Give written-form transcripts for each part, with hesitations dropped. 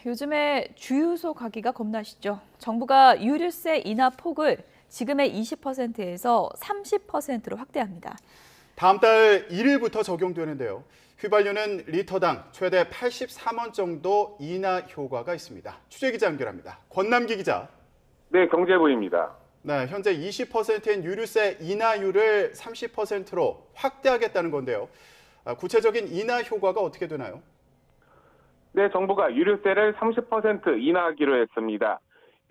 요즘에 주유소 가기가 겁나시죠? 정부가 유류세 인하 폭을 지금의 20%에서 30%로 확대합니다. 다음 달 1일부터 적용되는데요. 휘발유는 리터당 최대 83원 정도 인하 효과가 있습니다. 취재기자 연결합니다. 권남기 기자. 네, 경제부입니다. 네, 현재 20%인 유류세 인하율을 30%로 확대하겠다는 건데요. 구체적인 인하 효과가 어떻게 되나요? 네, 정부가 유류세를 30% 인하하기로 했습니다.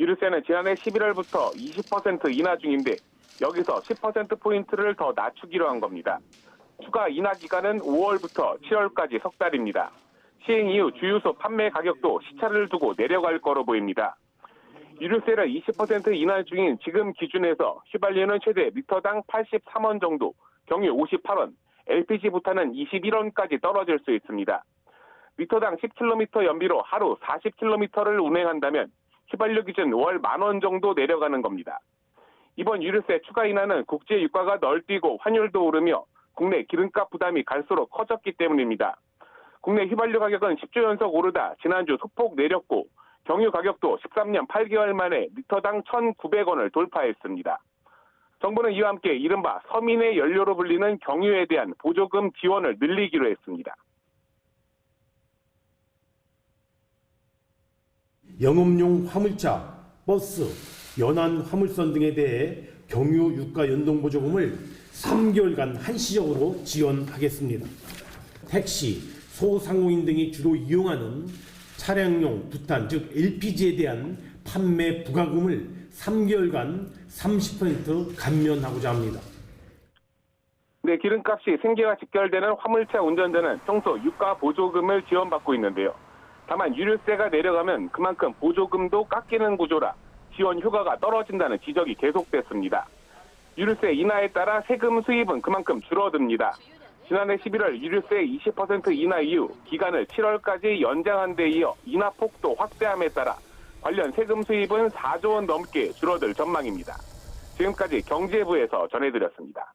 유류세는 지난해 11월부터 20% 인하 중인데 여기서 10%포인트를 더 낮추기로 한 겁니다. 추가 인하 기간은 5월부터 7월까지 석 달입니다. 시행 이후 주유소 판매 가격도 시차를 두고 내려갈 거로 보입니다. 유류세를 20% 인하 중인 지금 기준에서 휘발유는 최대 리터당 83원 정도, 경유 58원, LPG부터는 21원까지 떨어질 수 있습니다. 리터당 10km 연비로 하루 40km를 운행한다면 휘발유 기준 월 10,000원 정도 내려가는 겁니다. 이번 유류세 추가 인하는 국제 유가가 널뛰고 환율도 오르며 국내 기름값 부담이 갈수록 커졌기 때문입니다. 국내 휘발유 가격은 10주 연속 오르다 지난주 소폭 내렸고 경유 가격도 13년 8개월 만에 리터당 1,900원을 돌파했습니다. 정부는 이와 함께 이른바 서민의 연료로 불리는 경유에 대한 보조금 지원을 늘리기로 했습니다. 영업용 화물차, 버스, 연안 화물선 등에 대해 경유 유가 연동 보조금을 3개월간 한시적으로 지원하겠습니다. 택시, 소상공인 등이 주로 이용하는 차량용 부탄, 즉 LPG에 대한 판매 부가금을 3개월간 30% 감면하고자 합니다. 네, 기름값이 생계와 직결되는 화물차 운전자는 평소 유가 보조금을 지원받고 있는데요. 다만 유류세가 내려가면 그만큼 보조금도 깎이는 구조라 지원 효과가 떨어진다는 지적이 계속됐습니다. 유류세 인하에 따라 세금 수입은 그만큼 줄어듭니다. 지난해 11월 유류세 20% 인하 이후 기간을 7월까지 연장한 데 이어 인하 폭도 확대함에 따라 관련 세금 수입은 4조 원 넘게 줄어들 전망입니다. 지금까지 경제부에서 전해드렸습니다.